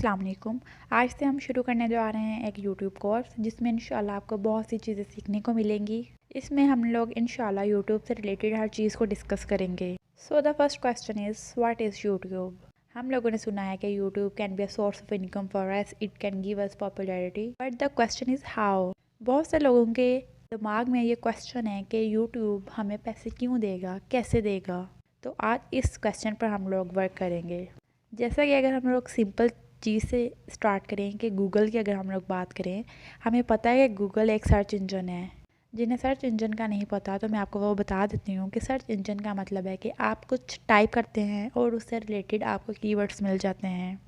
अस्सलाम वालेकुम। आज से हम शुरू करने जा रहे हैं एक यूट्यूब कोर्स जिसमें इंशाल्लाह आपको बहुत सी चीज़ें सीखने को मिलेंगी। इसमें हम लोग इंशाल्लाह यूट्यूब से रिलेटेड हर चीज़ को डिस्कस करेंगे। So the first question is what is YouTube. हम लोगों ने सुना है कि YouTube can be a source of income for us, it can give us popularity, but the question is how. बहुत से लोगों के दिमाग में ये क्वेश्चन है कि यूट्यूब हमें पैसे क्यों देगा, कैसे देगा। तो आज इस क्वेश्चन पर हम लोग वर्क करेंगे। जैसा कि अगर हम लोग सिंपल चीज़ से स्टार्ट करें कि गूगल की अगर हम लोग बात करें, हमें पता है कि गूगल एक सर्च इंजन है। जिन्हें सर्च इंजन का नहीं पता तो मैं आपको वो बता देती हूँ कि सर्च इंजन का मतलब है कि आप कुछ टाइप करते हैं और उससे रिलेटेड आपको कीवर्ड्स मिल जाते हैं।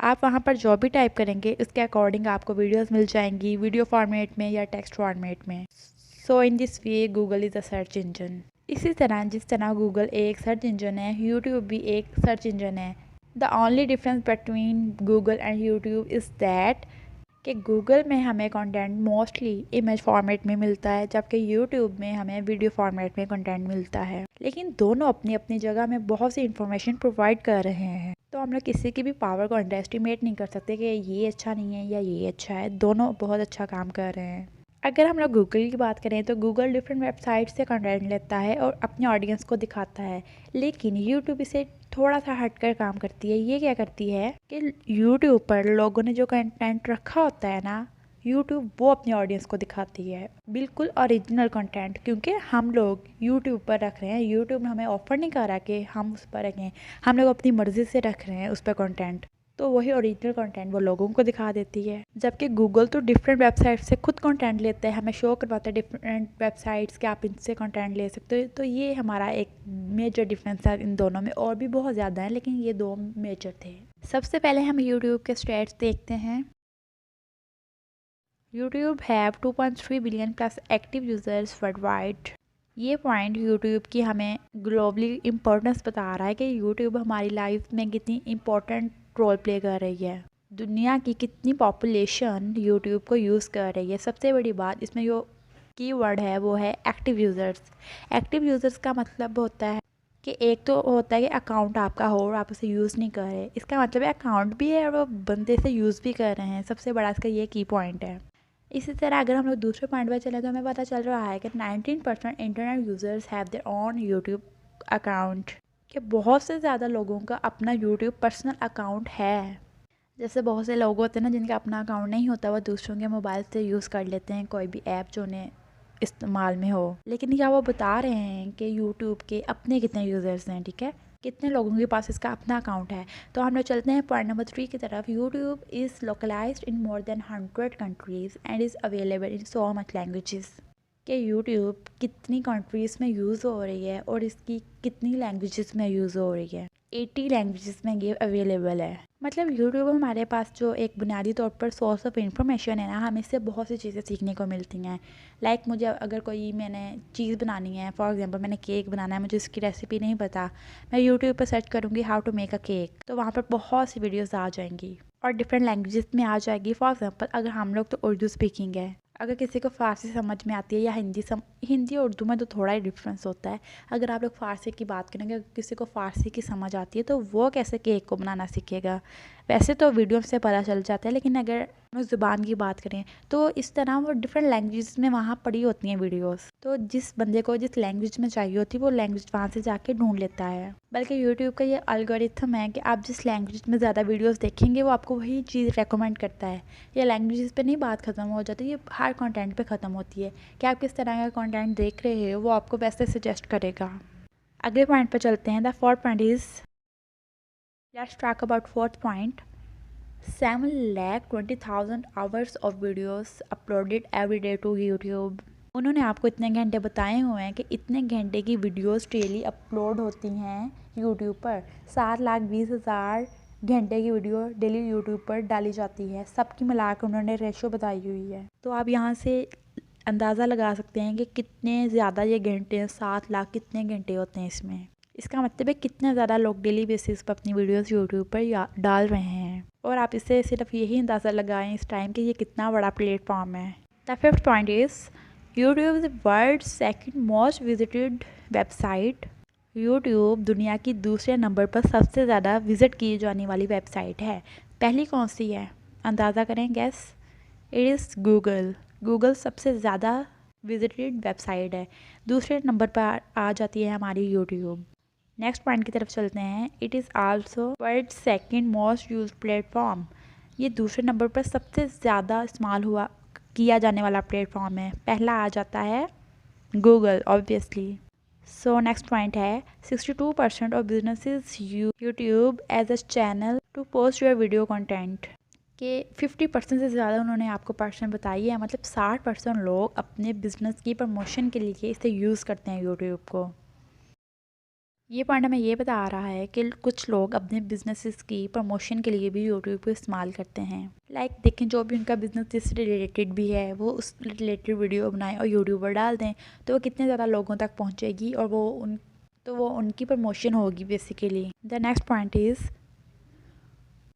आप वहाँ पर जो भी टाइप करेंगे उसके अकॉर्डिंग आपको वीडियोस मिल जाएंगी, वीडियो फॉर्मेट में या टेक्स्ट फॉर्मेट में। So in this way Google is a search engine. इसी तरह जिस तरह गूगल एक सर्च इंजन है, यूट्यूब भी एक सर्च इंजन है। The only difference between Google and YouTube is that कि गूगल में हमें कंटेंट मोस्टली इमेज फॉर्मेट में मिलता है, जबकि यूट्यूब में हमें वीडियो फॉर्मेट में कंटेंट मिलता है। लेकिन दोनों अपनी अपनी जगह में बहुत सी इंफॉर्मेशन प्रोवाइड कर रहे हैं, तो हम लोग किसी की भी पावर को अंडर एस्टिमेट नहीं कर सकते कि ये अच्छा नहीं है या ये अच्छा है। दोनों बहुत अच्छा काम कर रहे हैं। अगर हम लोग गूगल की बात करें तो गूगल डिफरेंट वेबसाइट से कंटेंट लेता है और अपने ऑडियंस को दिखाता है, लेकिन यूट्यूब इसे थोड़ा सा हटकर काम करती है। ये क्या करती है कि यूट्यूब पर लोगों ने जो कंटेंट रखा होता है ना, यूट्यूब वो अपनी ऑडियंस को दिखाती है, बिल्कुल ओरिजिनल कंटेंट। क्योंकि हम लोग यूट्यूब पर रख रहे हैं, यूट्यूब ने हमें ऑफर नहीं करा कि हम उस पर रखें, हम लोग अपनी मर्ज़ी से रख रहे हैं उस पर कंटेंट, तो वही ओरिजिनल कंटेंट वो लोगों को दिखा देती है। जबकि गूगल तो डिफरेंट वेबसाइट से खुद कंटेंट लेते हैं, हमें शो करवाते हैं डिफरेंट वेबसाइट्स के आप इनसे कंटेंट ले सकते हो। तो ये हमारा एक मेजर डिफरेंस है इन दोनों में, और भी बहुत ज़्यादा है लेकिन ये दो मेजर थे। सबसे पहले हम यूट्यूब के स्टैट्स देखते हैं। YouTube have 2.3 billion plus active users worldwide. ये पॉइंट यूट्यूब की हमें ग्लोबली इम्पोर्टेंस बता रहा है कि यूट्यूब हमारी लाइफ में कितनी इम्पोर्टेंट रोल प्ले कर रही है। दुनिया की कितनी पॉपुलेशन यूट्यूब को यूज़ कर रही है। सबसे बड़ी बात इसमें जो कीवर्ड है वो है एक्टिव यूज़र्स। एक्टिव यूज़र्स का मतलब होता है कि एक तो होता है कि अकाउंट आपका हो और आप उसे यूज़ नहीं कर रहे, इसका मतलब है अकाउंट भी है और वो बंदे से यूज़ भी कर रहे हैं। सबसे बड़ा इसका ये की पॉइंट है। इसी तरह अगर हम लोग दूसरे पॉइंट पर चले तो हमें पता चल रहा है कि 19% internet users have their own YouTube account, कि बहुत से ज़्यादा लोगों का अपना यूट्यूब पर्सनल अकाउंट है। जैसे बहुत से लोग होते हैं ना जिनका अपना अकाउंट नहीं होता, वो दूसरों के मोबाइल से यूज़ कर लेते हैं कोई भी ऐप जो उन्हें इस्तेमाल में हो। लेकिन क्या वो बता रहे हैं कि यूट्यूब के अपने कितने यूज़र्स हैं, ठीक है, कितने लोगों के पास इसका अपना अकाउंट है। तो हम लोग चलते हैं पॉइंट नंबर 3 की तरफ। YouTube is localized in more than 100 countries and is available in so much languages. कि यूट्यूब कितनी कंट्रीज़ में यूज़ हो रही है और इसकी कितनी लैंग्वेजेस में यूज़ हो रही है। 80 लैंग्वेजेस में ये अवेलेबल है। मतलब यूट्यूब हमारे पास जो एक बुनियादी तौर पर सोर्स ऑफ इंफॉर्मेशन है ना, हमें इससे बहुत सी चीज़ें सीखने को मिलती हैं। लाइक मुझे अगर कोई मैंने चीज़ बनानी है, फॉर एग्जांपल मैंने केक बनाना है, मुझे इसकी रेसिपी नहीं पता, मैं यूट्यूब पर सर्च करूँगी how to make a cake, तो वहाँ पर बहुत सी वीडियोज़ आ जाएंगी और डिफरेंट लैंग्वेजेस में आ जाएगी। फॉर एग्जांपल अगर हम लोग तो उर्दू स्पीकिंग है, अगर किसी को फ़ारसी समझ में आती है या हिंदी और उर्दू में तो थोड़ा ही डिफरेंस होता है। अगर आप लोग फ़ारसी की बात करेंगे, अगर किसी को फ़ारसी की समझ आती है तो वो कैसे केक को बनाना सीखेगा। वैसे तो वीडियो से पता चल जाता है, लेकिन अगर हम ज़ुबान की बात करें तो इस तरह वो डिफरेंट लैंग्वेज में वहाँ पड़ी होती हैं वीडियोस। तो जिस बंदे को जिस लैंग्वेज में चाहिए होती है वो लैंग्वेज वहाँ से जाके ढूंढ लेता है। बल्कि यूट्यूब का ये एल्गोरिथम है कि आप जिस लैंग्वेज में ज़्यादा वीडियोस देखेंगे वो आपको वही चीज़ रेकमेंड करता है। ये लैंग्वेजेस पे नहीं बात ख़त्म हो जाती, ये हर कंटेंट पे ख़त्म होती है कि आप किस तरह का कंटेंट देख रहे हो, वो आपको वैसे सजेस्ट करेगा। अगले पॉइंट पर चलते हैं। The fourth point is, let's talk about fourth point. 7,20,000 hours of videos uploaded every day to YouTube. उन्होंने आपको इतने घंटे बताए हुए हैं कि इतने घंटे की वीडियोस डेली अपलोड होती हैं यूट्यूब पर। 7,20,000 घंटे की वीडियो डेली यूट्यूब पर डाली जाती है। सबकी मिलाकर उन्होंने रेशो बताई हुई है। तो आप यहाँ से अंदाज़ा लगा सकते हैं कि कितने ज़्यादा ये घंटे हैं। 7 लाख कितने घंटे होते हैं इसमें। इसका मतलब है कितने ज़्यादा लोग डेली बेसिस पर अपनी वीडियोस यूट्यूब पर डाल रहे हैं। और आप इससे सिर्फ यही अंदाज़ा लगाएं इस टाइम कि ये कितना बड़ा प्लेटफॉर्म है। The fifth point is, YouTube is world second most visited website. YouTube दुनिया की दूसरे नंबर पर सबसे ज़्यादा विज़िट की जाने वाली वेबसाइट है। पहली कौन सी है, अंदाज़ा करें, gas. It is Google. Google सबसे ज़्यादा विजिटेड वेबसाइट है। दूसरे नंबर पर आ जाती है हमारी यूट्यूब। नेक्स्ट पॉइंट की तरफ चलते हैं। It is also world second most use platform. ये दूसरे नंबर पर सबसे ज़्यादा इस्तेमाल किया जाने वाला प्लेटफॉर्म है। पहला आ जाता है Google obviously. So next point है 62% of businesses YouTube as a channel to post your video content. के 50% से ज़्यादा उन्होंने आपको परसेंट बताई है, मतलब 60% लोग अपने बिजनेस की प्रमोशन के लिए इसे यूज़ करते हैं यूट्यूब को। ये पॉइंट हमें ये बता रहा है कि कुछ लोग अपने बिजनेसेस की प्रमोशन के लिए भी यूट्यूब को इस्तेमाल करते हैं। लाइक देखें, जो भी उनका बिजनेस जिससे रिलेटेड भी है वो उस रिलेटेड वीडियो बनाएं और यूट्यूब पर डाल दें, तो वो कितने ज़्यादा लोगों तक पहुंचेगी और वो उनकी प्रमोशन होगी basically. The next point is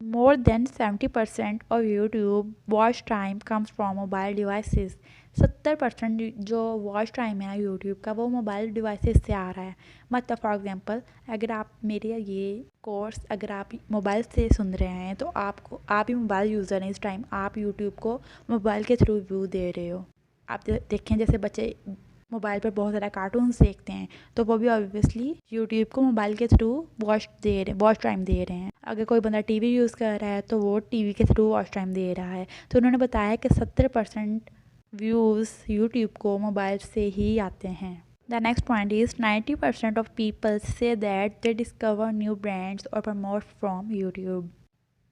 more than 70% of YouTube watch time comes from mobile devices. 70% जो वॉच टाइम है यूट्यूब का वो मोबाइल डिवाइसेस से आ रहा है। मतलब फॉर एग्जांपल, अगर आप मेरे ये कोर्स अगर आप मोबाइल से सुन रहे हैं तो आप ही मोबाइल यूज़र हैं इस टाइम, आप यूट्यूब को मोबाइल के थ्रू व्यू दे रहे हो। आप देखें जैसे बच्चे मोबाइल पर बहुत ज़्यादा कार्टून्स देखते हैं तो वो भी ऑब्वियसली यूट्यूब को मोबाइल के थ्रू वॉच टाइम दे रहे हैं। अगर कोई बंदा टीवी यूज़ कर रहा है तो वो टीवी के थ्रू वॉच टाइम दे रहा है। तो उन्होंने बताया कि 70% व्यूज़ यूट्यूब को मोबाइल से ही आते हैं। The next point is 90% of people say that they discover new brands और प्रमोट फ्रॉम यूट्यूब।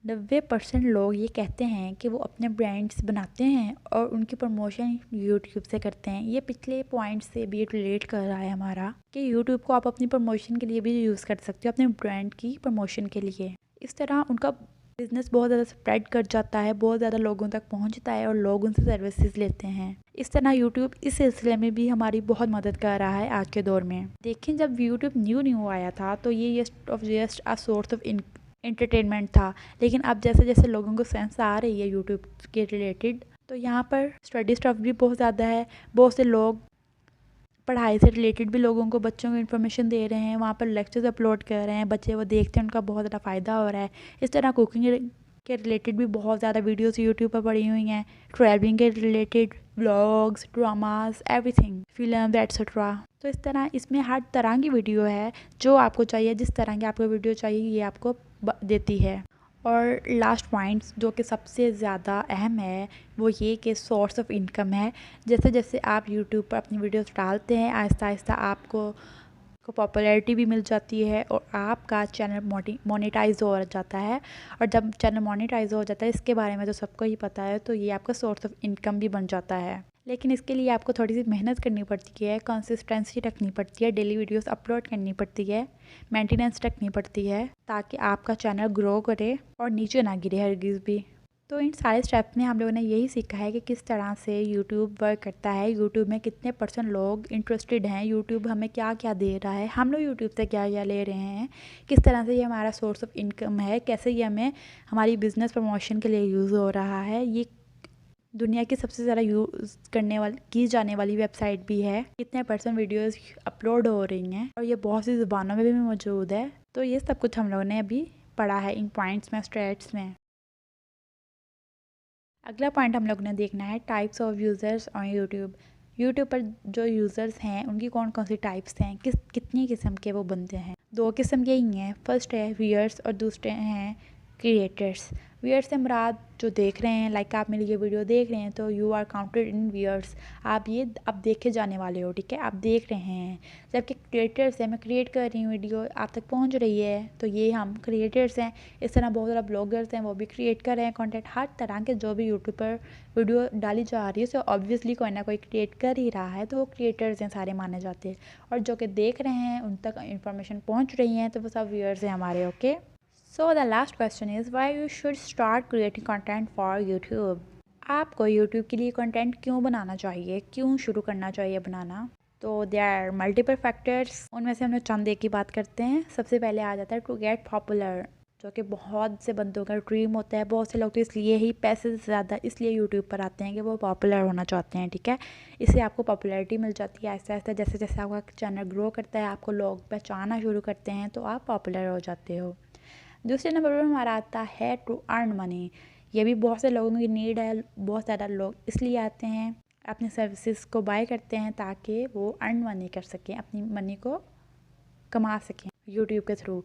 90% लोग ये कहते हैं कि वो अपने ब्रांड्स बनाते हैं और उनकी प्रमोशन यूट्यूब से करते हैं। ये पिछले पॉइंट से भी रिलेट कर रहा है हमारा कि यूट्यूब को आप अपनी प्रमोशन के लिए भी यूज़ कर सकते हो, अपने ब्रांड की प्रमोशन के लिए। इस तरह उनका बिजनेस बहुत ज़्यादा स्प्रेड कर जाता है, बहुत ज़्यादा लोगों तक पहुंचता है और लोग उनसे सर्विसेज लेते हैं। इस तरह यूट्यूब इस सिलसिले में भी हमारी बहुत मदद कर रहा है आज के दौर में। देखें, जब यूट्यूब न्यू आया था तो ये just a source of entertainment था, लेकिन अब जैसे जैसे लोगों को सेंस आ रही है यूट्यूब के रिलेटेड, तो यहाँ पर स्टडी स्टफ भी बहुत ज़्यादा है। बहुत से लोग पढ़ाई से रिलेटेड भी लोगों को, बच्चों को इन्फॉर्मेशन दे रहे हैं, वहाँ पर लेक्चर्स अपलोड कर रहे हैं, बच्चे वो देखते हैं, उनका बहुत ज़्यादा फ़ायदा हो रहा है। इस तरह कुकिंग के रिलेटेड भी बहुत ज़्यादा वीडियोस यूट्यूब पर पड़ी हुई हैं, ट्रैवलिंग के related vlogs, dramas, everything, film etcetera. तो इस तरह इसमें हर तरह की वीडियो है, जो आपको चाहिए, जिस तरह की आपको वीडियो चाहिए ये आपको देती है। और लास्ट पॉइंट्स जो कि सबसे ज़्यादा अहम है वो ये कि सोर्स ऑफ इनकम है। जैसे जैसे आप यूट्यूब पर अपनी वीडियोस डालते हैं, आहिस्ता आहिस्ता आपको पॉपुलैरिटी भी मिल जाती है और आपका चैनल मोनेटाइज हो जाता है। और जब चैनल मोनेटाइज हो जाता है, इसके बारे में तो सबको ही पता है, तो ये आपका सोर्स ऑफ इनकम भी बन जाता है। लेकिन इसके लिए आपको थोड़ी सी मेहनत करनी पड़ती है, कंसिस्टेंसी रखनी पड़ती है, डेली वीडियोस अपलोड करनी पड़ती है, मेंटेनेंस रखनी पड़ती है, ताकि आपका चैनल ग्रो करे और नीचे ना गिरे हरगिज़ भी। तो इन सारे स्टेप्स में हम लोगों ने यही सीखा है कि किस तरह से यूट्यूब वर्क करता है, यूट्यूब में कितने % लोग इंटरेस्टेड हैं, यूट्यूब हमें क्या क्या दे रहा है, हम लोग यूट्यूब से क्या क्या ले रहे हैं, किस तरह से ये हमारा सोर्स ऑफ इनकम है, कैसे ये हमें हमारी बिज़नेस प्रमोशन के लिए यूज़ हो रहा है। ये दुनिया की सबसे ज़्यादा यूज़ की जाने वाली वेबसाइट भी है, कितने % वीडियोस अपलोड हो रही हैं और ये बहुत सी ज़ुबानों में भी मौजूद है। तो ये सब कुछ हम लोगों ने अभी पढ़ा है इन पॉइंट्स में, स्ट्रेट्स में। अगला पॉइंट हम लोग ने देखना है types of users on YouTube. YouTube पर जो यूज़र्स हैं उनकी कौन कौन सी टाइप्स हैं, कितनी किस्म के वो बनते हैं। 2 किस्म के ही हैं। फर्स्ट है व्यूअर्स और दूसरे हैं क्रिएटर्स। व्यूअर्स से मुराद जो देख रहे हैं, लाइक आप मेरी ये वीडियो देख रहे हैं तो you are counted in viewers, आप ये अब देखे जाने वाले हो, ठीक है, आप देख रहे हैं। जबकि क्रिएटर्स है, मैं क्रिएट कर रही हूँ, वीडियो आप तक पहुँच रही है, तो ये हम क्रिएटर्स हैं। इस तरह बहुत ज़्यादा ब्लॉगर्स हैं, वो भी क्रिएट कर रहे हैं कंटेंट। हर तरह के जो भी यूट्यूब पर वीडियो डाली जा रही है उसे ऑब्वियसली कोई ना कोई क्रिएट कर ही रहा है, तो वो क्रिएटर्स हैं, सारे माने जाते हैं। और जो कि देख रहे हैं उन तक इन्फॉर्मेशन पहुँच रही हैं, तो वो सब व्यूअर्स हैं हमारे। Okay, so the last question is why you should start creating content for YouTube. आपको यूट्यूब के लिए कंटेंट क्यों बनाना चाहिए, क्यों शुरू करना चाहिए बनाना। तो देयर आर मल्टीपल फैक्टर्स, उनमें से हम लोग चंद एक की बात करते हैं। सबसे पहले आ जाता है टू गेट पॉपुलर, जो कि बहुत से बंदों का ड्रीम होता है। बहुत से लोग तो इसलिए ही पैसे से ज़्यादा इसलिए यूट्यूब पर आते हैं कि वो पॉपुलर होना चाहते हैं, ठीक है। इससे आपको पॉपुलैरिटी मिल जाती है आहिस्ता आहिस्ता। जैसे जैसे आपका चैनल ग्रो करता है, आपको लोग पहचानना शुरू करते हैं, तो आप पॉपुलर हो जाते हो। दूसरे नंबर पर हमारा आता है टू अर्न मनी। ये भी बहुत से लोगों की नीड है। बहुत ज़्यादा लोग इसलिए आते हैं, अपने सर्विसेज को बाय करते हैं ताकि वो अर्न मनी कर सकें, अपनी मनी को कमा सकें यूट्यूब के थ्रू।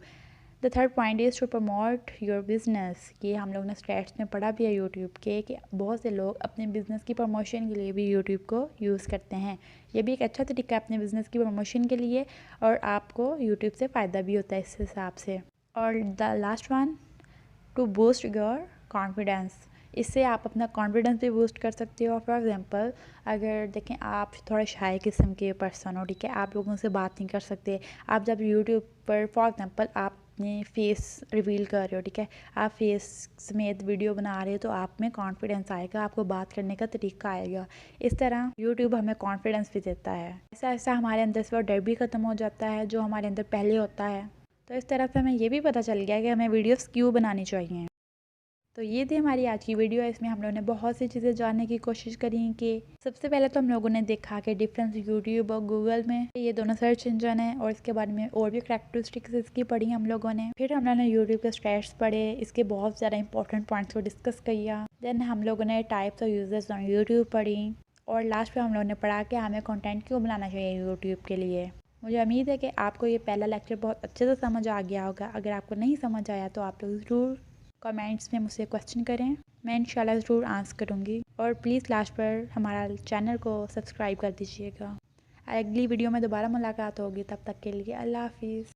The third point is to promote your business. ये हम लोग ने स्टैट्स में पढ़ा भी है यूट्यूब के कि बहुत से लोग अपने बिज़नेस की प्रमोशन के लिए भी यूट्यूब को यूज़ करते हैं। ये भी एक अच्छा तरीका है अपने बिज़नेस की प्रमोशन के लिए, और आपको यूट्यूब से फ़ायदा भी होता है इस हिसाब से। और the last one, to boost your confidence. इससे आप अपना कॉन्फिडेंस भी बूस्ट कर सकते हो। फॉर एग्जांपल, अगर देखें आप थोड़ा शाय किस्म के पर्सन हो, ठीक है, आप लोगों से बात नहीं कर सकते, आप जब यूट्यूब पर फॉर एग्जांपल आप अपने फेस रिवील कर रहे हो, ठीक है, आप फेस समेत वीडियो बना रहे हो, तो आप में कॉन्फिडेंस आएगा, आपको बात करने का तरीका आएगा। इस तरह यूट्यूब हमें कॉन्फिडेंस भी देता है। ऐसा ऐसा हमारे अंदर से वो डर भी ख़त्म हो जाता है जो हमारे अंदर पहले होता है। तो इस तरह से हमें ये भी पता चल गया कि हमें वीडियोस क्यों बनानी चाहिए। तो ये थी हमारी आज की वीडियो। इसमें हम लोगों ने बहुत सी चीज़ें जानने की कोशिश करी कि सबसे पहले तो हम लोगों ने देखा कि डिफरेंस यूट्यूब और गूगल में, ये दोनों सर्च इंजन है, और इसके बारे में और भी करैक्टरिस्टिक्स इसकी पढ़ी हम लोगों ने। फिर हम लोगों ने यूट्यूब के स्टैट्स पढ़े, इसके बहुत ज़्यादा इंपॉर्टेंट पॉइंट्स को डिस्कस किया। देन हम लोगों ने types of users on YouTube पढ़ी, और लास्ट में हम लोगों ने पढ़ा कि हमें कंटेंट क्यों बनाना चाहिए यूट्यूब के लिए। मुझे उम्मीद है कि आपको ये पहला लेक्चर बहुत अच्छे से समझ आ गया होगा। अगर आपको नहीं समझ आया तो आप लोग ज़रूर कमेंट्स में मुझसे क्वेश्चन करें, मैं इंशाल्लाह ज़रूर आंसर करूँगी। और प्लीज़ लास्ट पर हमारा चैनल को सब्सक्राइब कर दीजिएगा। अगली वीडियो में दोबारा मुलाकात होगी, तब तक के लिए अल्लाह हाफिज़।